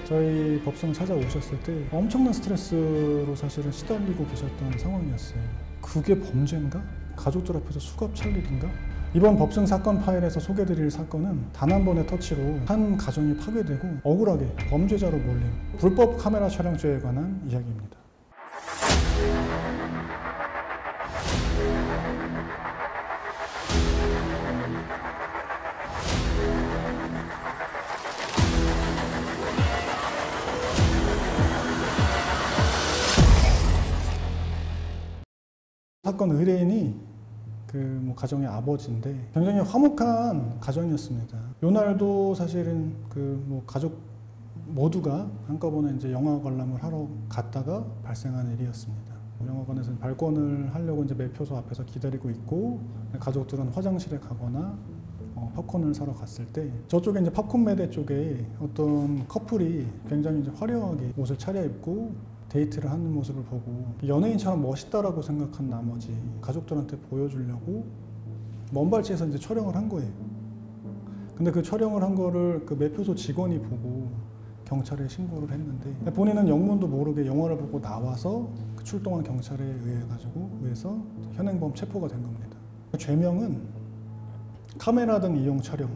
저희 법정 찾아오셨을 때 엄청난 스트레스로 사실은 시달리고 계셨던 상황이었어요. 그게 범죄인가? 가족들 앞에서 수갑 찰 일인가? 이번 법정 사건 파일에서 소개드릴 사건은 단 한 번의 터치로 한 가정이 파괴되고 억울하게 범죄자로 몰린 불법 카메라 촬영죄에 관한 이야기입니다. 사건 의뢰인이 가정의 아버지인데 굉장히 화목한 가정이었습니다. 요날도 사실은 가족 모두가 한꺼번에 이제 영화 관람을 하러 갔다가 발생한 일이었습니다. 영화관에서 발권을 하려고 이제 매표소 앞에서 기다리고 있고 가족들은 화장실에 가거나 팝콘을 사러 갔을 때 저쪽에 이제 팝콘 매대 쪽에 어떤 커플이 굉장히 이제 화려하게 옷을 차려입고 데이트를 하는 모습을 보고 연예인처럼 멋있다라고 생각한 나머지 가족들한테 보여주려고 먼 발치에서 이제 촬영을 한 거예요. 근데 그 촬영을 한 거를 그 매표소 직원이 보고 경찰에 신고를 했는데 본인은 영문도 모르게 영화를 보고 나와서 그 출동한 경찰에 의해서 현행범 체포가 된 겁니다. 죄명은 카메라 등 이용 촬영.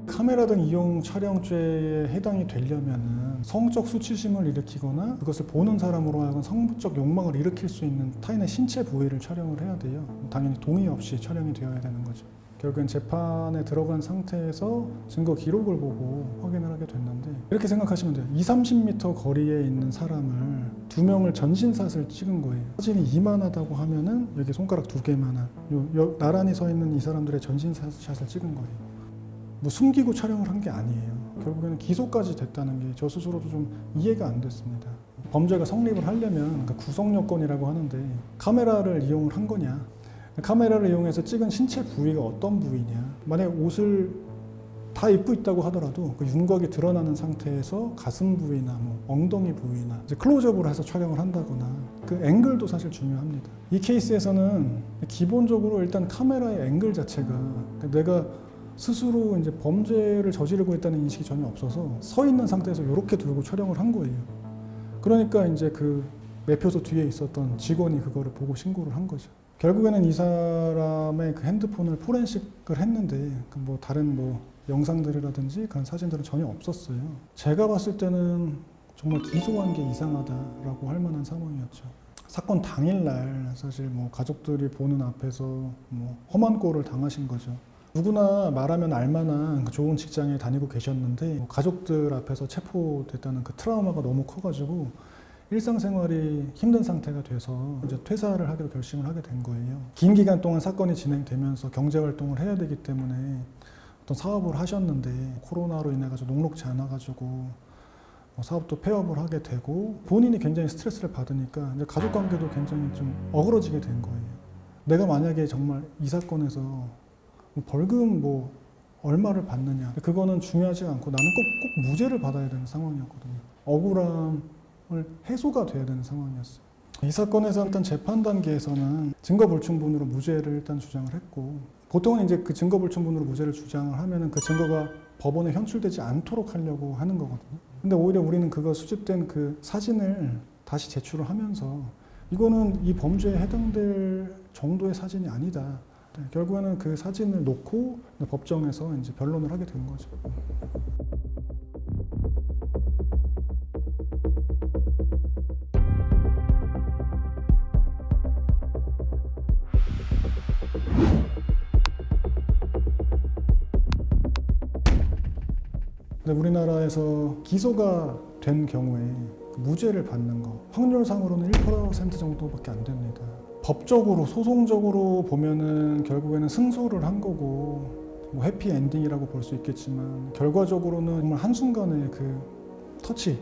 카메라 등 이용 촬영죄에 해당이 되려면 성적 수치심을 일으키거나 그것을 보는 사람으로 하여금 성적 욕망을 일으킬 수 있는 타인의 신체 부위를 촬영을 해야 돼요. 당연히 동의 없이 촬영이 되어야 되는 거죠. 결국엔 재판에 들어간 상태에서 증거 기록을 보고 확인을 하게 됐는데 이렇게 생각하시면 돼요. 20-30m 거리에 있는 사람을 2명을 전신샷을 찍은 거예요. 사진이 이만하다고 하면은 여기 손가락 2개만한 나란히 서 있는 이 사람들의 전신샷을 찍은 거예요. 숨기고 촬영을 한 게 아니에요. 결국에는 기소까지 됐다는 게 저 스스로도 좀 이해가 안 됐습니다. 범죄가 성립을 하려면 구성 요건이라고 하는데 카메라를 이용을 한 거냐, 카메라를 이용해서 찍은 신체 부위가 어떤 부위냐, 만약에 옷을 다 입고 있다고 하더라도 그 윤곽이 드러나는 상태에서 가슴 부위나 엉덩이 부위나 이제 클로즈업으로 해서 촬영을 한다거나 그 앵글도 사실 중요합니다. 이 케이스에서는 기본적으로 일단 카메라의 앵글 자체가 내가 스스로 이제 범죄를 저지르고 있다는 인식이 전혀 없어서 서 있는 상태에서 이렇게 들고 촬영을 한 거예요. 그러니까 이제 그 매표소 뒤에 있었던 직원이 그거를 보고 신고를 한 거죠. 결국에는 이 사람의 그 핸드폰을 포렌식을 했는데 다른 영상들이라든지 그런 사진들은 전혀 없었어요. 제가 봤을 때는 정말 기소한 게 이상하다라고 할 만한 상황이었죠. 사건 당일날 사실 가족들이 보는 앞에서 험한 꼴을 당하신 거죠. 누구나 말하면 알만한 좋은 직장에 다니고 계셨는데 가족들 앞에서 체포됐다는 그 트라우마가 너무 커가지고 일상생활이 힘든 상태가 돼서 이제 퇴사를 하기로 결심을 하게 된 거예요. 긴 기간 동안 사건이 진행되면서 경제활동을 해야 되기 때문에 어떤 사업을 하셨는데 코로나로 인해 가지고 녹록지 않아 가지고 사업도 폐업을 하게 되고 본인이 굉장히 스트레스를 받으니까 이제 가족관계도 굉장히 좀 어그러지게 된 거예요. 내가 만약에 정말 이 사건에서 벌금 얼마를 받느냐, 그거는 중요하지 않고 나는 꼭 무죄를 받아야 되는 상황이었거든요. 억울함을 해소가 돼야 되는 상황이었어요. 이 사건에서 일단 재판 단계에서는 증거불충분으로 무죄를 일단 주장을 했고, 보통은 이제 그 증거불충분으로 무죄를 주장을 하면은 그 증거가 법원에 현출되지 않도록 하려고 하는 거거든요. 근데 오히려 우리는 그거 수집된 그 사진을 다시 제출을 하면서 이거는 이 범죄에 해당될 정도의 사진이 아니다. 결국에는 그 사진을 놓고 법정에서 이제 변론을 하게 된 거죠. 근데 우리나라에서 기소가 된 경우에 무죄를 받는 거 확률상으로는 1% 정도밖에 안 됩니다. 법적으로, 소송적으로 보면은 결국에는 승소를 한 거고 해피엔딩이라고 볼 수 있겠지만 결과적으로는 정말 한순간에 그 터치,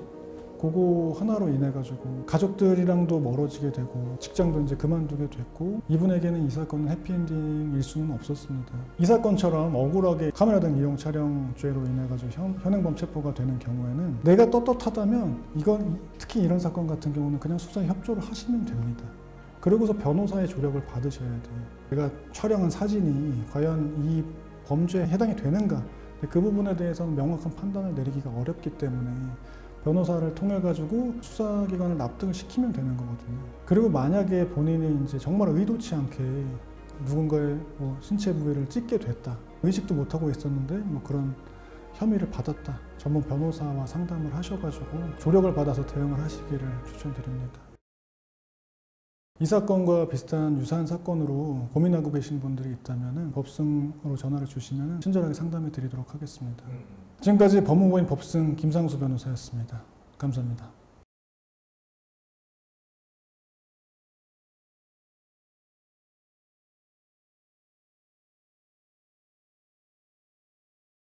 그거 하나로 인해 가지고 가족들이랑도 멀어지게 되고 직장도 이제 그만두게 됐고 이분에게는 이 사건은 해피엔딩일 수는 없었습니다. 이 사건처럼 억울하게 카메라 등 이용 촬영죄로 인해 가지고 현행범 체포가 되는 경우에는 내가 떳떳하다면 특히 이런 사건 같은 경우는 그냥 수사에 협조를 하시면 됩니다. 그러고서 변호사의 조력을 받으셔야 돼요. 내가 촬영한 사진이 과연 이 범죄에 해당이 되는가, 그 부분에 대해서는 명확한 판단을 내리기가 어렵기 때문에 변호사를 통해 가지고 수사기관을 납득을 시키면 되는 거거든요. 그리고 만약에 본인이 이제 정말 의도치 않게 누군가의 뭐 신체 부위를 찢게 됐다, 의식도 못하고 있었는데 뭐 그런 혐의를 받았다, 전문 변호사와 상담을 하셔가지고 조력을 받아서 대응을 하시기를 추천드립니다. 이 사건과 비슷한 유사한 사건으로 고민하고 계신 분들이 있다면 법승으로 전화를 주시면 친절하게 상담해 드리도록 하겠습니다. 지금까지 법무부인 법승 김상수 변호사였습니다. 감사합니다.